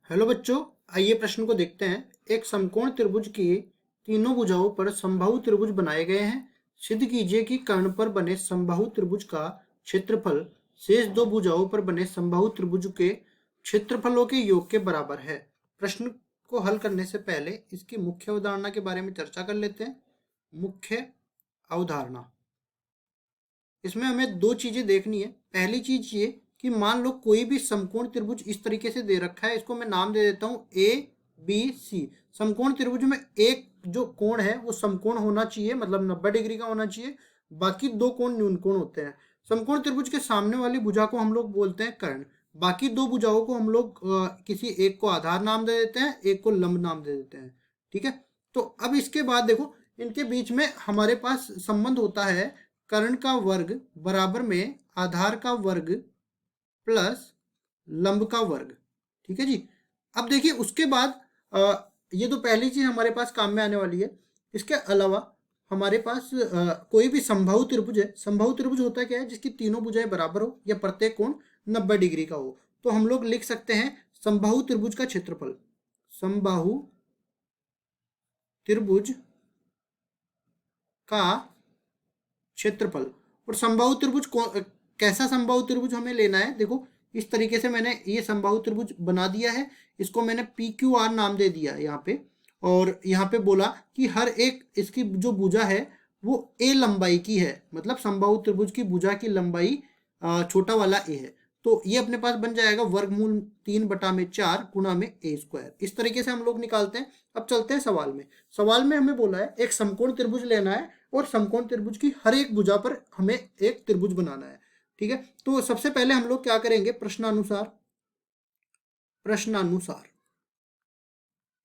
Hello बच्चों, आइए प्रश्न को देखते हैं। एक समकोण त्रिभुज की तीनों भुजाओं पर समबाहु त्रिभुज बनाए गए हैं। सिद्ध कीजिए कि कर्ण पर बने समबाहु त्रिभुज का क्षेत्रफल शेष दो भुजाओं पर बने समबाहु त्रिभुज के क्षेत्रफलों के योग के बराबर है। प्रश्न को हल करने से पहले इसकी मुख्य अवधारणा के बारे में चर्चा कर लेते हैं। मुख्य अवधारणा, इसमें हमें दो चीजें देखनी है। पहली चीज ये कि मान लो कोई भी समकोण त्रिभुज इस तरीके से दे रखा है, इसको मैं नाम दे देता हूँ ए बी सी। समकोण त्रिभुज में एक जो कोण है वो समकोण होना चाहिए, मतलब 90 डिग्री का होना चाहिए। बाकी दो कोण न्यूनकोण होते हैं। समकोण त्रिभुज के सामने वाली भुजा को हम लोग बोलते हैं कर्ण। बाकी दो भुजाओं को हम लोग किसी एक को आधार नाम दे देते हैं, एक को लंब नाम दे देते हैं। ठीक है, तो अब इसके बाद देखो, इनके बीच में हमारे पास संबंध होता है कर्ण का वर्ग बराबर में आधार का वर्ग प्लस लंब का वर्ग। ठीक है जी। अब देखिए उसके बाद ये तो पहली चीज हमारे पास काम में आने वाली है। इसके अलावा हमारे पास कोई भी समबाहु त्रिभुज है। समबाहु त्रिभुज होता क्या है? जिसकी तीनों भुजाएं बराबर हो या प्रत्येक कोण 90 डिग्री का हो। तो हम लोग लिख सकते हैं समबाहु त्रिभुज का क्षेत्रफल। समबाहु त्रिभुज का क्षेत्रफल। और समबाहु त्रिभुज कैसा समबाहु त्रिभुज हमें लेना है? देखो इस तरीके से मैंने ये समबाहु त्रिभुज बना दिया है। इसको मैंने पी क्यू आर नाम दे दिया यहाँ पे। और यहाँ पे बोला कि हर एक इसकी जो भुजा है वो ए लंबाई की है, मतलब समबाहु त्रिभुज की भुजा की लंबाई छोटा वाला ए है। तो ये अपने पास बन जाएगा वर्गमूल 3/4 गुणा में ए स्क्वायर। इस तरीके से हम लोग निकालते हैं। अब चलते हैं सवाल में। सवाल में हमें बोला है एक समकोण त्रिभुज लेना है और समकोण त्रिभुज की हर एक भुजा पर हमें एक त्रिभुज बनाना है। ठीक है, तो सबसे पहले हम लोग क्या करेंगे? प्रश्नानुसार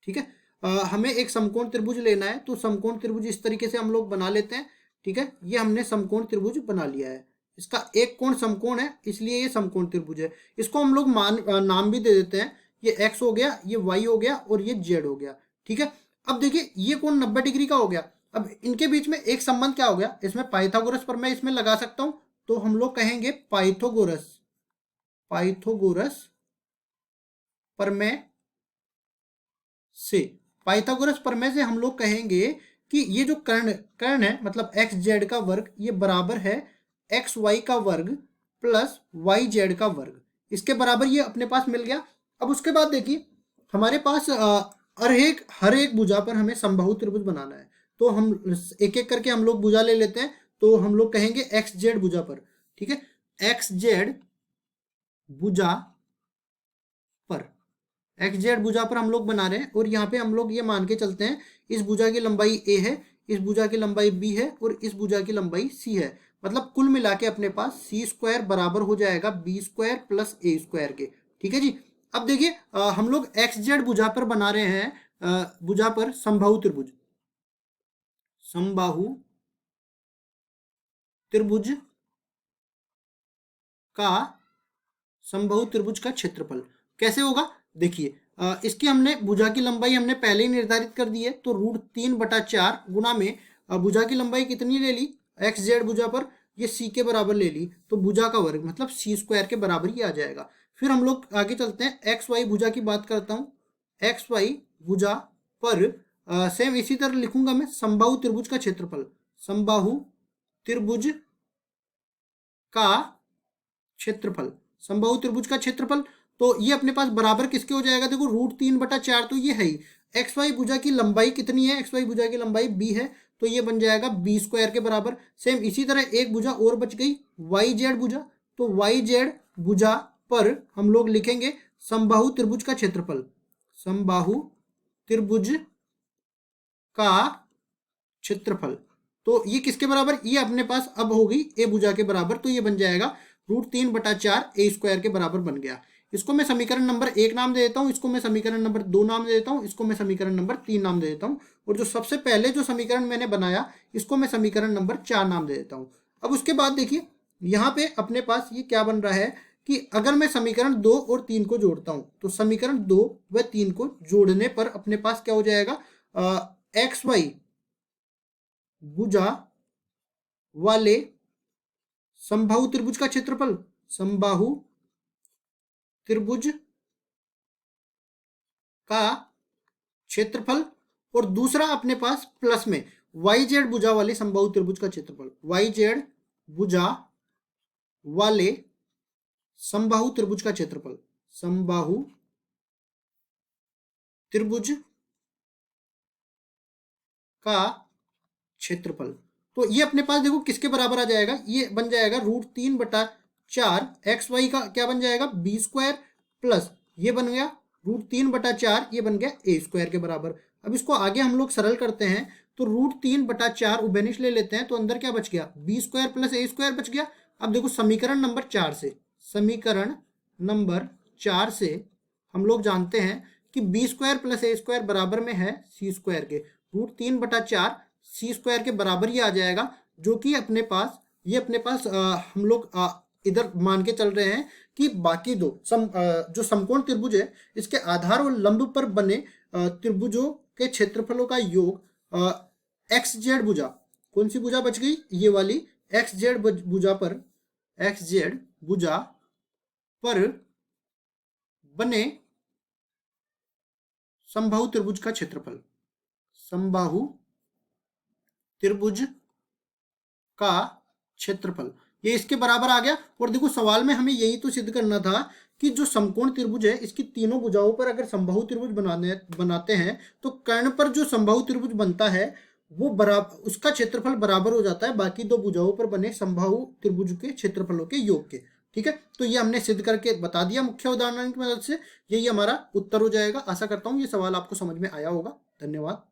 ठीक है, हमें एक समकोण त्रिभुज लेना है। तो समकोण त्रिभुज इस तरीके से हम लोग बना लेते हैं। ठीक है, ये हमने समकोण त्रिभुज बना लिया है। इसका एक कोण समकोण है, इसलिए ये समकोण त्रिभुज है। इसको हम लोग नाम भी दे देते हैं। ये एक्स हो गया, ये वाई हो गया और ये जेड हो गया। ठीक है, अब देखिए ये कोण 90 डिग्री का हो गया। अब इनके बीच में एक संबंध क्या हो गया? इसमें पाइथागोरस पर मैं इसमें लगा सकता हूं। तो हम लोग कहेंगे पाइथागोरस पाइथागोरस प्रमेय से। पाइथागोरस प्रमेय से हम लोग कहेंगे कि ये जो कर्ण कर्ण है, मतलब एक्स जेड का वर्ग, ये बराबर है एक्स वाई का वर्ग प्लस वाई जेड का वर्ग। इसके बराबर ये अपने पास मिल गया। अब उसके बाद देखिए हमारे पास हर एक भुजा पर हमें समबाहु त्रिभुज बनाना है। तो हम एक एक करके हम लोग भुजा ले लेते हैं। तो हम लोग कहेंगे एक्स जेड भुजा पर। ठीक है, एक्स जेड भुजा पर एक्स जेड भुजा पर हम लोग बना रहे हैं। और यहाँ पे हम लोग ये मान के चलते हैं इस भुजा की लंबाई ए है, इस भुजा की लंबाई बी है और इस भुजा की लंबाई सी है। मतलब कुल मिला के अपने पास सी स्क्वायर बराबर हो जाएगा बी स्क्वायर प्लस ए स्क्वायर के। ठीक है जी। अब देखिए हम लोग एक्स जेड भुजा पर बना रहे हैं भुजा पर समबाहु त्रिभुज। समबाहु त्रिभुज का समबाहु त्रिभुज का क्षेत्रफल कैसे होगा? देखिए इसकी हमने भुजा की लंबाई हमने पहले ही निर्धारित कर दी है। तो √3/4 गुणा में भुजा की लंबाई कितनी ले ली? एक्स जेड भुजा पर ये सी के बराबर ले ली, तो भुजा का वर्ग मतलब सी स्क्वायर के बराबर ही आ जाएगा। फिर हम लोग आगे चलते हैं, एक्स वाई भुजा की बात करता हूँ। एक्स वाई भुजा पर सेम इसी तरह लिखूंगा मैं समबाहु त्रिभुज का क्षेत्रफल। समबाहु त्रिभुज का क्षेत्रफल, समबाहु त्रिभुज का क्षेत्रफल। तो ये अपने पास बराबर किसके हो जाएगा? देखो √3/4 तो ये है ही। एक्स वाई भुजा की लंबाई कितनी है? एक्स वाई भुजा की लंबाई बी है, तो ये बन जाएगा बी स्क्वायर के बराबर। सेम इसी तरह एक भुजा और बच गई, वाई जेड भुजा। तो वाई जेड भुजा पर हम लोग लिखेंगे समबाहु त्रिभुज का क्षेत्रफल। समबाहु त्रिभुज का क्षेत्रफल, तो ये किसके बराबर? ये अपने पास अब होगी ए भुजा के बराबर। तो ये बन जाएगा √3/4 ए स्क्वायर के बराबर बन गया। इसको मैं समीकरण नंबर 1 नाम दे देता हूँ, इसको मैं समीकरण नंबर 2 नाम दे देता हूँ, इसको मैं समीकरण नंबर 3 नाम दे देता हूँ। और जो सबसे पहले जो समीकरण मैंने बनाया इसको मैं समीकरण नंबर 4 नाम दे देता हूँ। अब उसके बाद देखिए यहाँ पे अपने पास ये क्या बन रहा है कि अगर मैं समीकरण 2 और 3 को जोड़ता हूँ, तो समीकरण 2 व 3 को जोड़ने पर अपने पास क्या हो जाएगा? एक्स वाई भुजा वाले समबाहु त्रिभुज का क्षेत्रफल। समबाहु त्रिभुज का क्षेत्रफल, और दूसरा अपने पास प्लस में वाई जेड भुजा वाले समबाहु त्रिभुज का क्षेत्रफल, वाई जेड भुजा वाले समबाहु त्रिभुज का क्षेत्रफल, समबाहु त्रिभुज का क्षेत्रफल। तो ये अपने पास देखो किसके बराबर आ जाएगा, ये बन जाएगा √3/4 एक्स वाई का क्या बन जाएगा b² प्लस ये बन गया √3/4, ये बन गया a² के बराबर। अब इसको आगे हम लोग सरल करते हैं तो √3/4 उभयनिष्ठ ले लेते हैं, तो अंदर क्या बच गया b² प्लस a² बच गया। अब देखो समीकरण नंबर 4 से, समीकरण नंबर 4 से हम लोग जानते हैं कि b² प्लस a² बराबर में है c² के, √3/4 c² के बराबर ही आ जाएगा, जो कि अपने पास ये अपने पास हम लोग इधर मान के चल रहे हैं कि बाकी दो जो समकोण त्रिभुज है इसके आधार और लंब पर बने त्रिभुजों के क्षेत्रफलों का योग एक्स जेड भुजा, कौन सी भुजा बच गई ये वाली एक्स जेड भुजा पर, एक्स जेड भुजा पर बने समबाहु त्रिभुज का क्षेत्रफल, समबाहु त्रिभुज का क्षेत्रफल, ये इसके बराबर आ गया। और देखो सवाल में हमें यही तो सिद्ध करना था कि जो समकोण त्रिभुज है इसकी तीनों भुजाओं पर अगर समबाहु त्रिभुज बनाते हैं तो कर्ण पर जो समबाहु त्रिभुज बनता है वो बराबर, उसका क्षेत्रफल बराबर हो जाता है बाकी दो भुजाओं पर बने समबाहु त्रिभुज के क्षेत्रफलों के योग के। ठीक है, तो ये हमने सिद्ध करके बता दिया मुख्य उदाहरण की मदद से, यही हमारा उत्तर हो जाएगा। आशा करता हूँ ये सवाल आपको समझ में आया होगा। धन्यवाद।